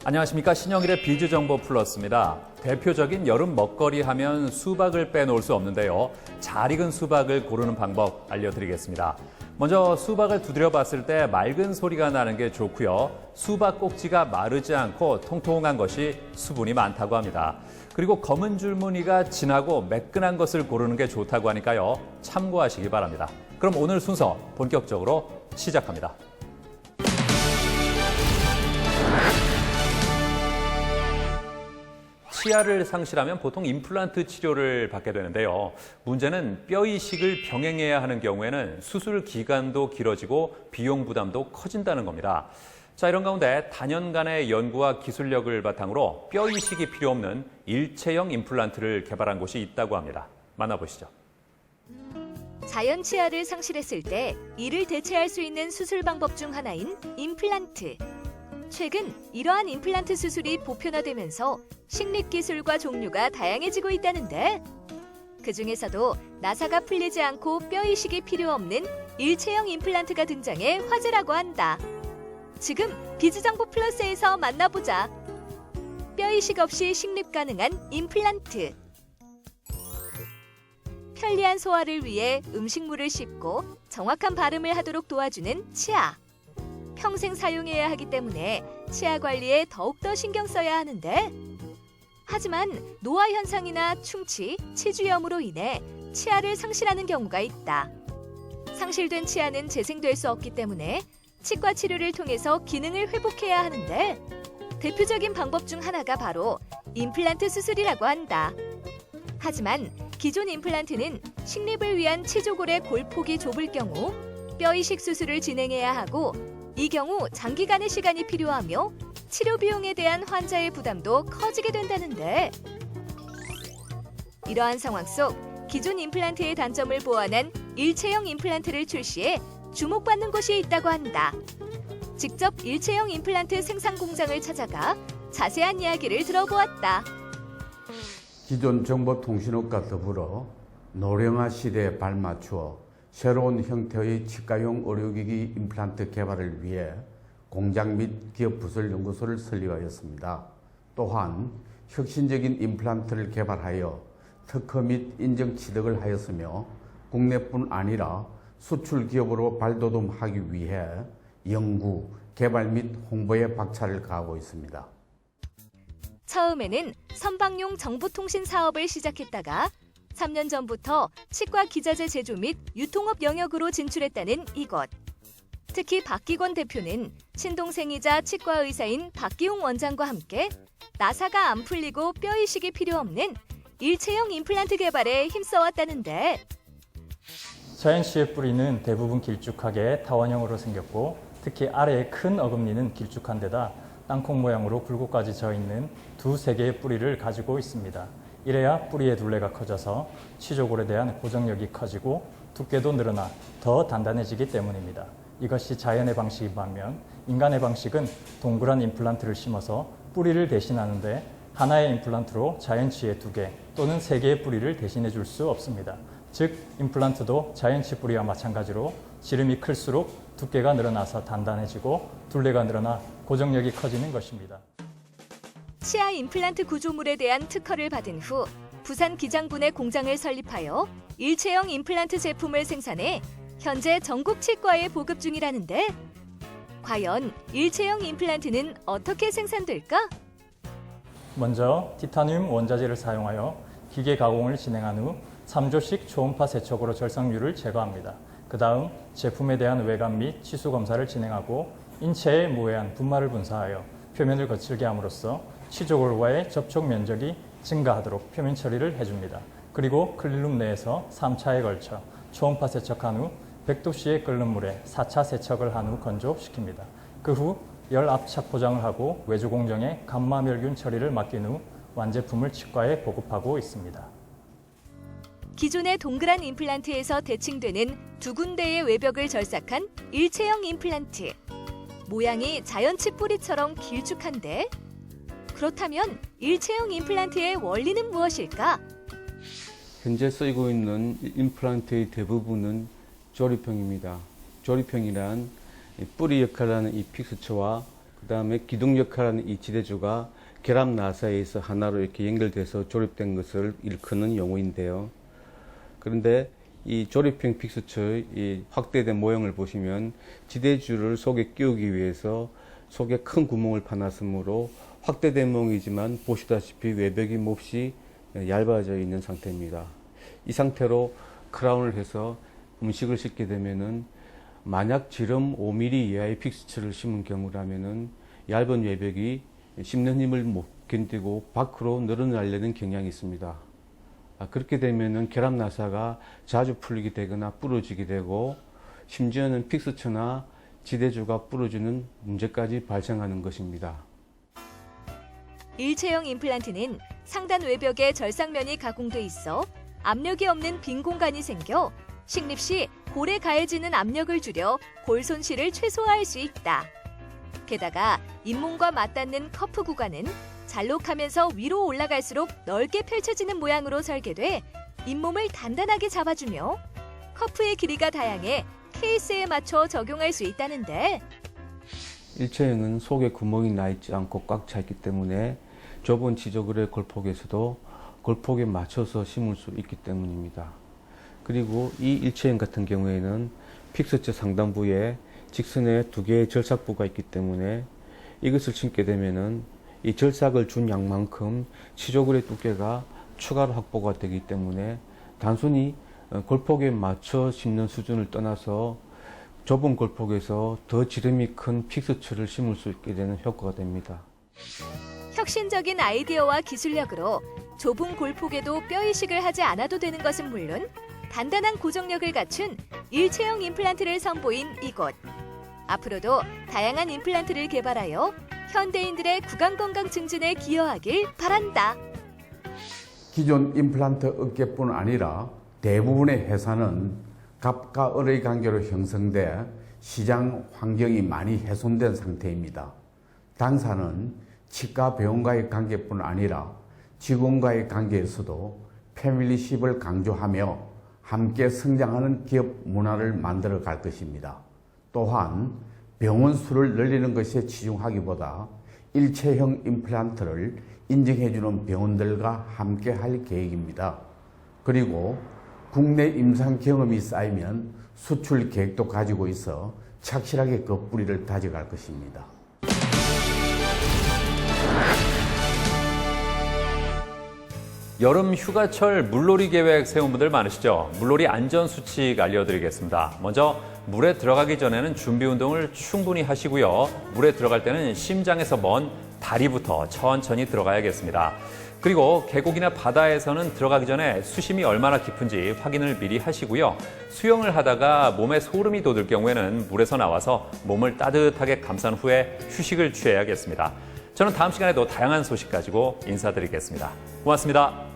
안녕하십니까. 신영일의 비즈정보 플러스입니다. 대표적인 여름 먹거리 하면 수박을 빼놓을 수 없는데요. 잘 익은 수박을 고르는 방법 알려드리겠습니다. 먼저 수박을 두드려 봤을 때 맑은 소리가 나는 게 좋고요. 수박 꼭지가 마르지 않고 통통한 것이 수분이 많다고 합니다. 그리고 검은 줄무늬가 진하고 매끈한 것을 고르는 게 좋다고 하니까요. 참고하시기 바랍니다. 그럼 오늘 순서 본격적으로 시작합니다. 치아를 상실하면 보통 임플란트 치료를 받게 되는데요. 문제는 뼈 이식을 병행해야 하는 경우에는 수술 기간도 길어지고 비용 부담도 커진다는 겁니다. 자, 이런 가운데 단연간의 연구와 기술력을 바탕으로 뼈 이식이 필요 없는 일체형 임플란트를 개발한 곳이 있다고 합니다. 만나보시죠. 자연 치아를 상실했을 때 이를 대체할 수 있는 수술 방법 중 하나인 임플란트. 최근 이러한 임플란트 수술이 보편화되면서 식립기술과 종류가 다양해지고 있다는데 그중에서도 나사가 풀리지 않고 뼈 이식이 필요 없는 일체형 임플란트가 등장해 화제라고 한다. 지금 비즈정보 플러스에서 만나보자. 뼈 이식 없이 식립 가능한 임플란트. 편리한 소화를 위해 음식물을 씹고 정확한 발음을 하도록 도와주는 치아. 평생 사용해야 하기 때문에 치아 관리에 더욱더 신경 써야 하는데 하지만 노화 현상이나 충치, 치주염으로 인해 치아를 상실하는 경우가 있다. 상실된 치아는 재생될 수 없기 때문에 치과 치료를 통해서 기능을 회복해야 하는데 대표적인 방법 중 하나가 바로 임플란트 수술이라고 한다. 하지만 기존 임플란트는 식립을 위한 치조골의 골폭이 좁을 경우 뼈 이식 수술을 진행해야 하고 이 경우 장기간의 시간이 필요하며 치료 비용에 대한 환자의 부담도 커지게 된다는데 이러한 상황 속 기존 임플란트의 단점을 보완한 일체형 임플란트를 출시해 주목받는 곳이 있다고 한다. 직접 일체형 임플란트 생산 공장을 찾아가 자세한 이야기를 들어보았다. 기존 정보통신업과 더불어 노령화 시대에 발맞추어 새로운 형태의 치과용 의료기기 임플란트 개발을 위해 공장 및 기업 부설 연구소를 설립하였습니다. 또한 혁신적인 임플란트를 개발하여 특허 및 인정 취득을 하였으며 국내뿐 아니라 수출 기업으로 발돋움하기 위해 연구, 개발 및 홍보에 박차를 가하고 있습니다. 처음에는 선박용 정보통신 사업을 시작했다가 3년 전부터 치과 기자재 제조 및 유통업 영역으로 진출했다는 이곳. 특히 박기권 대표는 친동생이자 치과 의사인 박기용 원장과 함께 나사가 안 풀리고 뼈 이식이 필요 없는 일체형 임플란트 개발에 힘써왔다는데 자연치의 뿌리는 대부분 길쭉하게 타원형으로 생겼고 특히 아래에 큰 어금니는 길쭉한 데다 땅콩 모양으로 굴곡까지 져있는 두세 개의 뿌리를 가지고 있습니다. 이래야 뿌리의 둘레가 커져서 치조골에 대한 고정력이 커지고 두께도 늘어나 더 단단해지기 때문입니다. 이것이 자연의 방식인 반면 인간의 방식은 동그란 임플란트를 심어서 뿌리를 대신하는데 하나의 임플란트로 자연치의 2개 또는 3개의 뿌리를 대신해 줄 수 없습니다. 즉 임플란트도 자연치 뿌리와 마찬가지로 지름이 클수록 두께가 늘어나서 단단해지고 둘레가 늘어나 고정력이 커지는 것입니다. 치아 임플란트 구조물에 대한 특허를 받은 후 부산 기장군에 공장을 설립하여 일체형 임플란트 제품을 생산해 현재 전국 치과에 보급 중이라는데 과연 일체형 임플란트는 어떻게 생산될까? 먼저 티타늄 원자재를 사용하여 기계 가공을 진행한 후 3조씩 초음파 세척으로 절삭류를 제거합니다. 그 다음 제품에 대한 외관 및 치수 검사를 진행하고 인체에 무해한 분말을 분사하여 표면을 거칠게 함으로써 치조골과의 접촉 면적이 증가하도록 표면 처리를 해줍니다. 그리고 클린룸 내에서 3차에 걸쳐 초음파 세척한 후 100도씨의 끓는 물에 4차 세척을 한 후 건조시킵니다. 그 후 열 압착 포장을 하고 외주 공정에 감마멸균 처리를 맡긴 후 완제품을 치과에 보급하고 있습니다. 기존의 동그란 임플란트에서 대칭되는 두 군데의 외벽을 절삭한 일체형 임플란트. 모양이 자연치 뿌리처럼 길쭉한데 그렇다면 일체형 임플란트의 원리는 무엇일까? 현재 쓰이고 있는 임플란트의 대부분은 조립형입니다. 조립형이란 뿌리 역할을 하는 이 픽스처와 그다음에 기둥 역할하는 이 지대주가 결합 나사에서 하나로 이렇게 연결돼서 조립된 것을 일컫는 용어인데요. 그런데 이 조립형 픽스처의 이 확대된 모형을 보시면 지대주를 속에 끼우기 위해서 속에 큰 구멍을 파놨으므로 확대된 모형이지만 보시다시피 외벽이 몹시 얇아져 있는 상태입니다. 이 상태로 크라운을 해서 음식을 싣게 되면은 만약 지름 5mm 이하의 픽스처를 심은 경우라면은 얇은 외벽이 씹는 힘을 못 견디고 밖으로 늘어나려는 경향이 있습니다. 그렇게 되면은 결합 나사가 자주 풀리게 되거나 부러지게 되고 심지어는 픽스처나 지대주가 부러지는 문제까지 발생하는 것입니다. 일체형 임플란트는 상단 외벽에 절삭면이 가공돼 있어 압력이 없는 빈 공간이 생겨 식립 시 골에 가해지는 압력을 줄여 골 손실을 최소화할 수 있다. 게다가 잇몸과 맞닿는 커프 구간은 잘록하면서 위로 올라갈수록 넓게 펼쳐지는 모양으로 설계돼 잇몸을 단단하게 잡아주며 커프의 길이가 다양해 케이스에 맞춰 적용할 수 있다는데 일체형은 속에 구멍이 나 있지 않고 꽉 차 있기 때문에 좁은 지저글의 골폭에서도 골폭에 맞춰서 심을 수 있기 때문입니다. 그리고 이 일체형 같은 경우에는 픽스처 상단부에 직선에 2개의 절삭부가 있기 때문에 이것을 심게 되면은 이 절삭을 준 양만큼 치조글의 두께가 추가로 확보가 되기 때문에 단순히 골폭에 맞춰 심는 수준을 떠나서 좁은 골폭에서 더 지름이 큰 픽스처를 심을 수 있게 되는 효과가 됩니다. 혁신적인 아이디어와 기술력으로 좁은 골폭에도 뼈 이식을 하지 않아도 되는 것은 물론 단단한 고정력을 갖춘 일체형 임플란트를 선보인 이곳. 앞으로도 다양한 임플란트를 개발하여 현대인들의 구강 건강 증진에 기여하길 바란다. 기존 임플란트 업계뿐 아니라 대부분의 회사는 갑과 을의 관계로 형성돼 시장 환경이 많이 훼손된 상태입니다. 당사는 치과 병원과의 관계뿐 아니라 직원과의 관계에서도 패밀리십을 강조하며 함께 성장하는 기업 문화를 만들어 갈 것입니다. 또한 병원 수를 늘리는 것에 치중하기보다 일체형 임플란트를 인정해주는 병원들과 함께 할 계획입니다. 그리고 국내 임상 경험이 쌓이면 수출 계획도 가지고 있어 착실하게 그 뿌리를 다져갈 것입니다. 여름 휴가철 물놀이 계획 세운 분들 많으시죠? 물놀이 안전수칙 알려드리겠습니다. 먼저 물에 들어가기 전에는 준비 운동을 충분히 하시고요. 물에 들어갈 때는 심장에서 먼 다리부터 천천히 들어가야겠습니다. 그리고 계곡이나 바다에서는 들어가기 전에 수심이 얼마나 깊은지 확인을 미리 하시고요. 수영을 하다가 몸에 소름이 돋을 경우에는 물에서 나와서 몸을 따뜻하게 감싼 후에 휴식을 취해야겠습니다. 저는 다음 시간에도 다양한 소식 가지고 인사드리겠습니다. 고맙습니다.